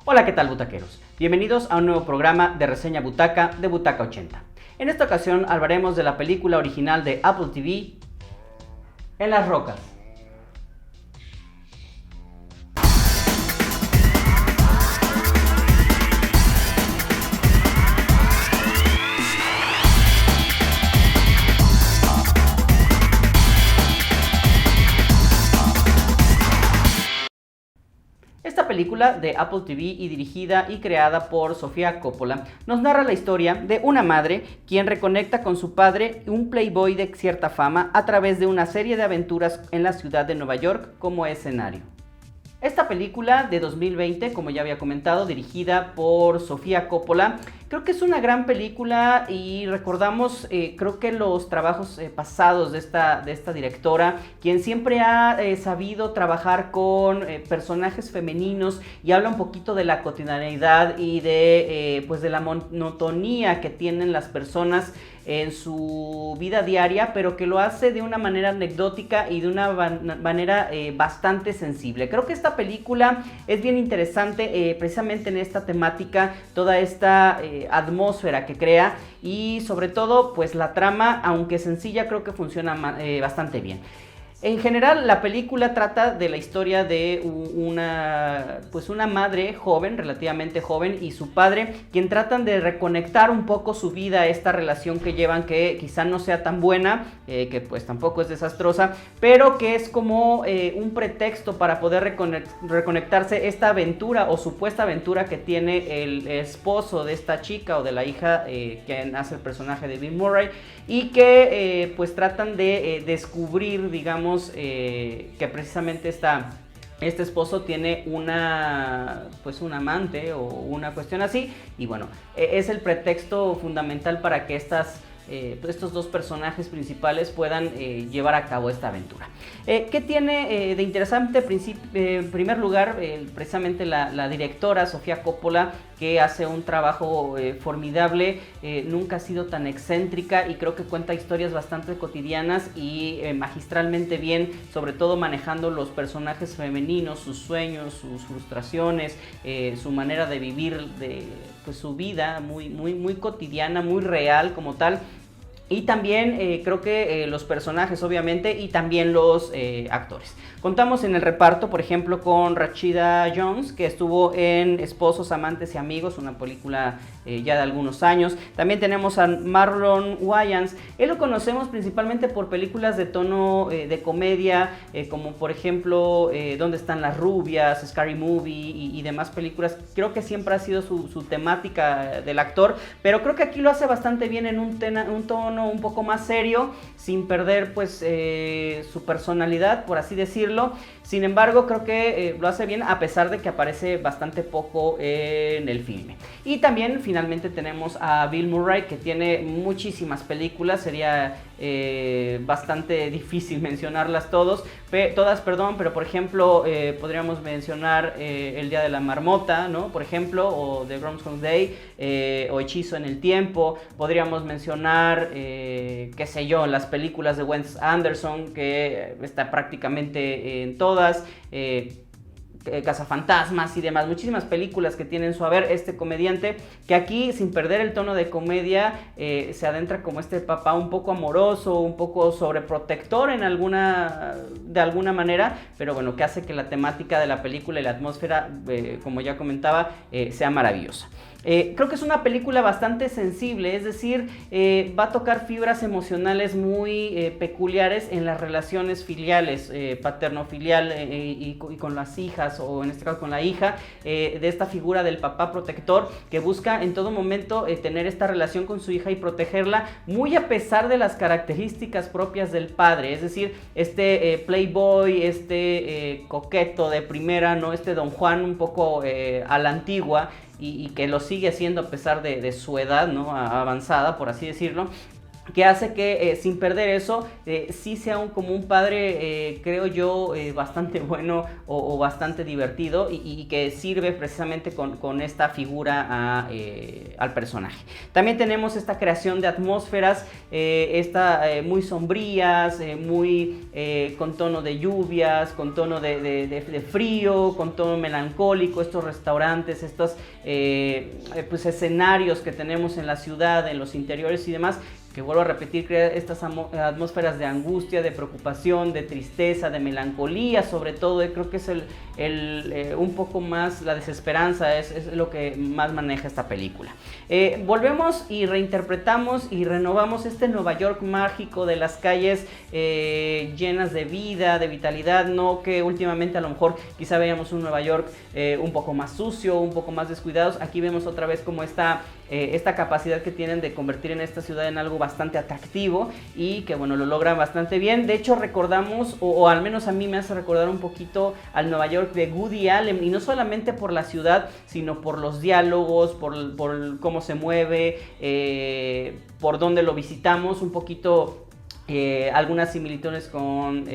Hola, ¿qué tal, butaqueros? Bienvenidos a un nuevo programa de reseña butaca de Butaca 80. En esta ocasión hablaremos de la película original de Apple TV, En las rocas. Esta película de Apple TV y dirigida y creada por Sofía Coppola nos narra la historia de una madre quien reconecta con su padre, un playboy de cierta fama, a través de una serie de aventuras en la ciudad de Nueva York como escenario. Esta película de 2020, como ya había comentado, dirigida por Sofía Coppola, creo que es una gran película y recordamos, creo que los trabajos pasados de esta directora, quien siempre ha sabido trabajar con personajes femeninos y habla un poquito de la cotidianidad y de, pues de la monotonía que tienen las personas en su vida diaria, pero que lo hace de una manera anecdótica y de una manera bastante sensible. Creo que esta película es bien interesante precisamente en esta temática, toda esta atmósfera que crea y sobre todo pues la trama, aunque sencilla, creo que funciona bastante bien. En general, la película trata de la historia de una madre joven, relativamente joven, y su padre, quien tratan de reconectar un poco su vida a esta relación que llevan, que quizá no sea tan buena, que pues tampoco es desastrosa, pero que es como un pretexto para poder reconectarse esta aventura o supuesta aventura que tiene el esposo de esta chica o de la hija, quien hace el personaje de Bill Murray, y que pues tratan de descubrir, digamos, que precisamente este esposo tiene un amante o una cuestión así, y bueno, es el pretexto fundamental para que estos dos personajes principales puedan llevar a cabo esta aventura. ¿Qué tiene de interesante? En primer lugar, precisamente la directora Sofía Coppola, que hace un trabajo formidable, nunca ha sido tan excéntrica y creo que cuenta historias bastante cotidianas y magistralmente bien, sobre todo manejando los personajes femeninos, sus sueños, sus frustraciones, su manera de vivir, pues su vida muy cotidiana, muy real como tal. Y también creo que los personajes, obviamente, y también los actores. Contamos en el reparto, por ejemplo, con Rashida Jones, que estuvo en Esposos, Amantes y Amigos, una película ya de algunos años. También tenemos a Marlon Wayans. Él lo conocemos principalmente por películas de tono de comedia, como por ejemplo ¿Dónde están las rubias?, Scary Movie y demás películas. Creo que siempre ha sido su temática del actor, pero creo que aquí lo hace bastante bien en un tono un poco más serio, sin perder pues su personalidad, por así decirlo. Sin embargo, creo que lo hace bien, a pesar de que aparece bastante poco en el filme. Y también finalmente tenemos a Bill Murray, que tiene muchísimas películas. Sería bastante difícil mencionarlas todas, pero por ejemplo podríamos mencionar El Día de la Marmota, ¿no? Por ejemplo, o The Groundhog Day, o Hechizo en el Tiempo. Podríamos mencionar qué sé yo, las películas de Wes Anderson, que está prácticamente en todas, Cazafantasmas y demás, muchísimas películas que tienen su haber este comediante, que aquí, sin perder el tono de comedia, se adentra como este papá un poco amoroso, un poco sobreprotector de alguna manera, pero bueno, que hace que la temática de la película y la atmósfera, como ya comentaba, sea maravillosa. Creo que es una película bastante sensible, es decir, va a tocar fibras emocionales muy peculiares en las relaciones filiales, paterno-filial y con las hijas, o en este caso con la hija, de esta figura del papá protector que busca en todo momento tener esta relación con su hija y protegerla, muy a pesar de las características propias del padre, es decir, este playboy, coqueto de primera, ¿no? Don Juan un poco a la antigua, y que lo sigue haciendo a pesar de su edad, ¿no?, avanzada, por así decirlo. que hace que sin perder eso sí sea como un padre, creo yo, bastante bueno o bastante divertido y que sirve precisamente con esta figura al personaje. También tenemos esta creación de atmósferas muy sombrías, muy con tono de lluvias, con tono de frío, con tono melancólico, estos restaurantes, estos pues escenarios que tenemos en la ciudad, en los interiores y demás, que vuelvo a repetir, crea estas atmósferas de angustia, de preocupación, de tristeza, de melancolía, sobre todo. Creo que es un poco más la desesperanza, es lo que más maneja esta película. Volvemos y reinterpretamos y renovamos este Nueva York mágico de las calles llenas de vida, de vitalidad, no que últimamente a lo mejor quizá veíamos un Nueva York un poco más sucio, un poco más descuidados. Aquí vemos otra vez como esta capacidad que tienen de convertir en esta ciudad en algo bastante atractivo y que bueno, lo logran bastante bien. De hecho recordamos, o al menos a mí me hace recordar un poquito al Nueva York de Woody Allen, y no solamente por la ciudad, sino por los diálogos, por cómo se mueve, por dónde lo visitamos, un poquito algunas similitudes con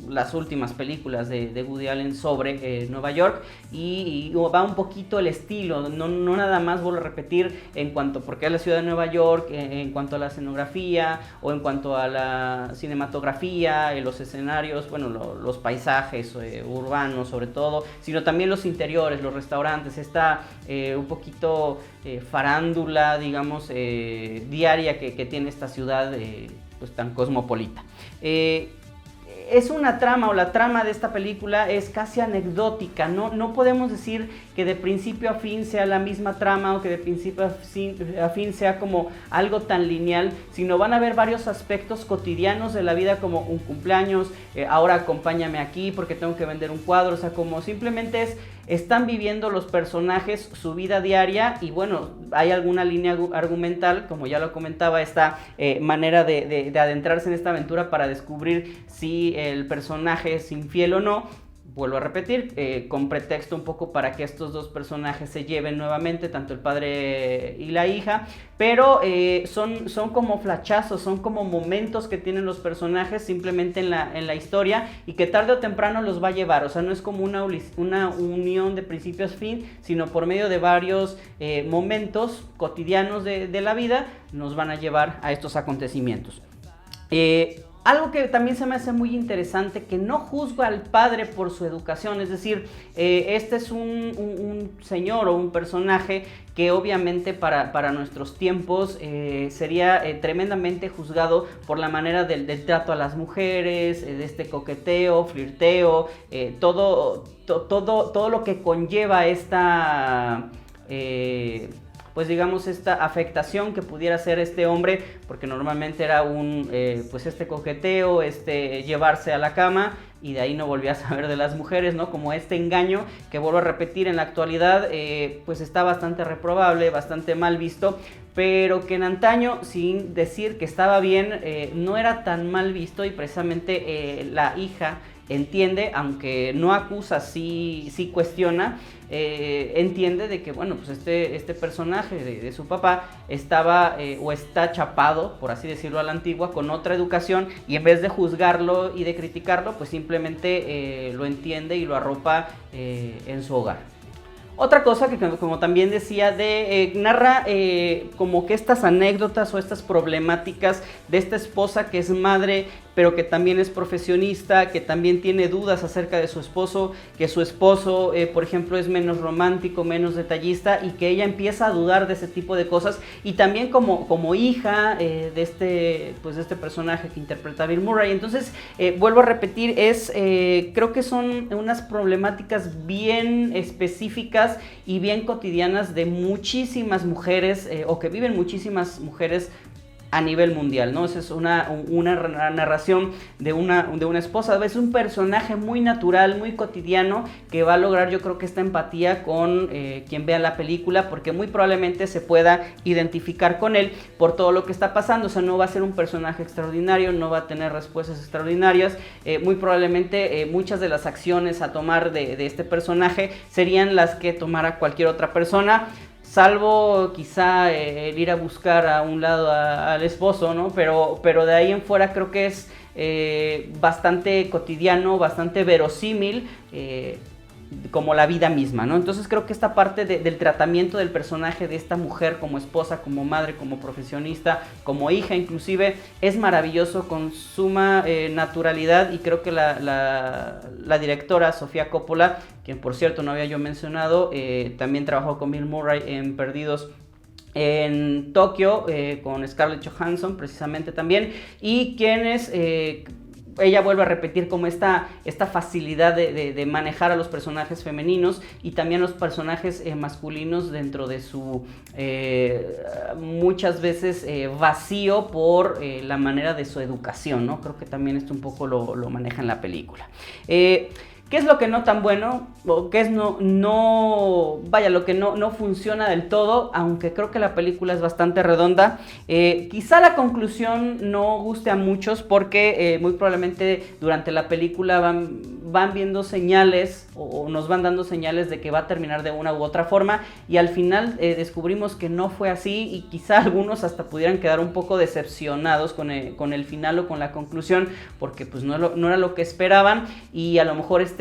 las últimas películas de Woody Allen sobre Nueva York, y va un poquito el estilo, no nada más, vuelvo a repetir, en cuanto porque es la ciudad de Nueva York, en cuanto a la escenografía o en cuanto a la cinematografía, los escenarios, bueno, los paisajes urbanos sobre todo, sino también los interiores, los restaurantes, esta un poquito farándula, digamos, diaria que tiene esta ciudad pues tan cosmopolita. Es una trama, o la trama de esta película es casi anecdótica, no podemos decir que de principio a fin sea la misma trama, o que de principio a fin sea como algo tan lineal, sino van a haber varios aspectos cotidianos de la vida, como un cumpleaños, ahora acompáñame aquí porque tengo que vender un cuadro, o sea, como simplemente están viviendo los personajes su vida diaria, y bueno, hay alguna línea argumental, como ya lo comentaba, esta manera de adentrarse en esta aventura para descubrir si el personaje es infiel o no. Vuelvo a repetir, con pretexto un poco para que estos dos personajes se lleven nuevamente, tanto el padre y la hija, pero son como flachazos, son como momentos que tienen los personajes simplemente en la historia, y que tarde o temprano los va a llevar, o sea, no es como una unión de principio a fin, sino por medio de varios momentos cotidianos de la vida, nos van a llevar a estos acontecimientos. Algo que también se me hace muy interesante, que no juzgo al padre por su educación, es decir, este es un señor o un personaje que obviamente para nuestros tiempos sería tremendamente juzgado por la manera del trato a las mujeres, de este coqueteo, flirteo, todo lo que conlleva esta pues digamos esta afectación que pudiera ser este hombre, porque normalmente era pues este coqueteo, llevarse a la cama, y de ahí no volvía a saber de las mujeres, ¿no? Como este engaño que, vuelvo a repetir, en la actualidad pues está bastante reprobable, bastante mal visto, pero que en antaño, sin decir que estaba bien, no era tan mal visto, y precisamente la hija entiende, aunque no acusa, sí cuestiona, entiende de que, bueno, pues este personaje de su papá estaba o está chapado, por así decirlo a la antigua, con otra educación, y en vez de juzgarlo y de criticarlo, pues simplemente lo entiende y lo arropa en su hogar. Otra cosa que, como también decía, narra como que estas anécdotas o estas problemáticas de esta esposa que es madre, pero que también es profesionista, que también tiene dudas acerca de su esposo, que su esposo, por ejemplo, es menos romántico, menos detallista, y que ella empieza a dudar de ese tipo de cosas, y también como hija de este personaje que interpreta Bill Murray. Entonces, vuelvo a repetir, creo que son unas problemáticas bien específicas y bien cotidianas de muchísimas mujeres, o que viven muchísimas mujeres a nivel mundial, ¿no? Esa es una narración de una esposa. Es un personaje muy natural, muy cotidiano, que va a lograr, yo creo, que esta empatía con quien vea la película, porque muy probablemente se pueda identificar con él por todo lo que está pasando. O sea, no va a ser un personaje extraordinario, no va a tener respuestas extraordinarias, muy probablemente muchas de las acciones a tomar de este personaje serían las que tomara cualquier otra persona. salvo quizá el ir a buscar a un lado al esposo, ¿no? Pero de ahí en fuera creo que es bastante cotidiano, bastante verosímil, como la vida misma, ¿no? Entonces creo que esta parte del tratamiento del personaje de esta mujer como esposa, como madre, como profesionista, como hija inclusive, es maravilloso, con suma naturalidad, y creo que la directora Sofía Coppola, quien por cierto no había yo mencionado, también trabajó con Bill Murray en Perdidos en Tokio, con Scarlett Johansson precisamente también, y quienes... ella vuelve a repetir como esta facilidad de manejar a los personajes femeninos y también los personajes masculinos dentro de su muchas veces vacío por la manera de su educación, ¿no? Creo que también esto un poco lo maneja en la película. ¿Qué es lo que no tan bueno? O qué es lo que no funciona del todo, aunque creo que la película es bastante redonda. Quizá la conclusión no guste a muchos porque muy probablemente durante la película van viendo señales o nos van dando señales de que va a terminar de una u otra forma, y al final descubrimos que no fue así, y quizá algunos hasta pudieran quedar un poco decepcionados con el final o con la conclusión, porque pues no era lo que esperaban, y a lo mejor este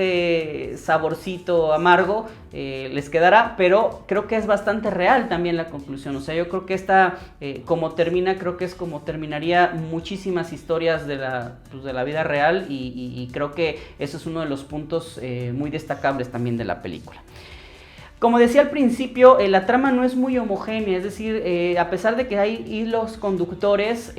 saborcito amargo les quedará, pero creo que es bastante real también la conclusión. O sea, yo creo que esta, como termina, creo que es como terminaría muchísimas historias de la vida real, y creo que eso es uno de los puntos muy destacables también de la película. Como decía al principio, la trama no es muy homogénea, es decir, a pesar de que hay hilos conductores,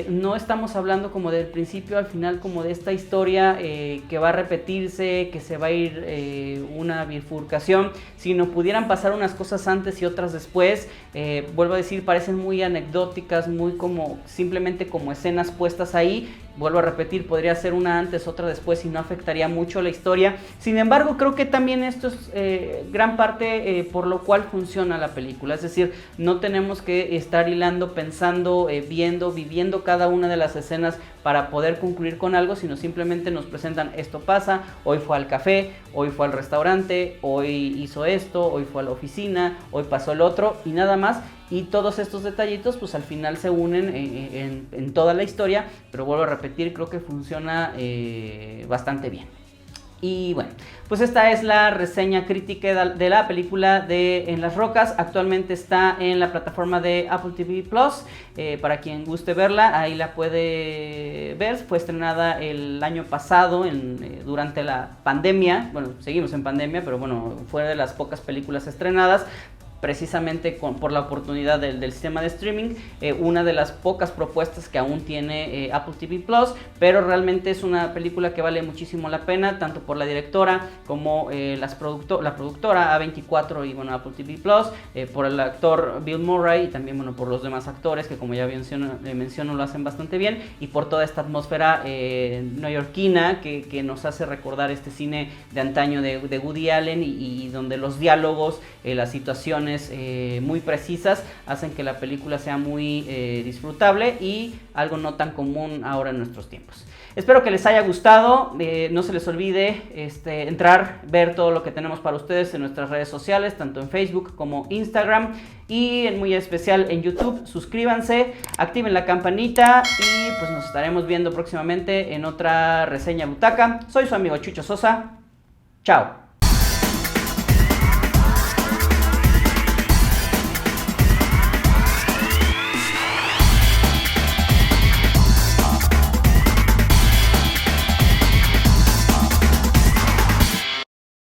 no estamos hablando como del principio al final como de esta historia que va a repetirse, que se va a ir una bifurcación, sino pudieran pasar unas cosas antes y otras después. Vuelvo a decir, parecen muy anecdóticas, muy como simplemente como escenas puestas ahí. Vuelvo a repetir, podría ser una antes, otra después y no afectaría mucho la historia. Sin embargo, creo que también esto es gran parte por lo cual funciona la película. Es decir, no tenemos que estar hilando, pensando, viendo, viviendo cada una de las escenas para poder concluir con algo, sino simplemente nos presentan: esto pasa, hoy fue al café, hoy fue al restaurante, hoy hizo esto, hoy fue a la oficina, hoy pasó el otro, y nada más. Y todos estos detallitos pues al final se unen en toda la historia, pero vuelvo a repetir, creo que funciona bastante bien. Y bueno, pues esta es la reseña crítica de la película de En las Rocas. Actualmente está en la plataforma de Apple TV Plus. Para quien guste verla, ahí la puede ver. Fue estrenada el año pasado durante la pandemia. Bueno, seguimos en pandemia, pero bueno, fue de las pocas películas estrenadas precisamente por la oportunidad del sistema de streaming, una de las pocas propuestas que aún tiene Apple TV Plus, pero realmente es una película que vale muchísimo la pena, tanto por la directora como la productora A24 y bueno, Apple TV Plus, por el actor Bill Murray, y también bueno, por los demás actores que, como ya menciono, lo hacen bastante bien, y por toda esta atmósfera neoyorquina que nos hace recordar este cine de antaño de Woody Allen, y donde los diálogos, las situaciones muy precisas hacen que la película sea muy disfrutable y algo no tan común ahora en nuestros tiempos. Espero que les haya gustado. No se les olvide entrar, ver todo lo que tenemos para ustedes en nuestras redes sociales, tanto en Facebook como Instagram, y en muy especial en YouTube. Suscríbanse, activen la campanita y pues nos estaremos viendo próximamente en otra reseña butaca. Soy su amigo Chucho Sosa. Chao.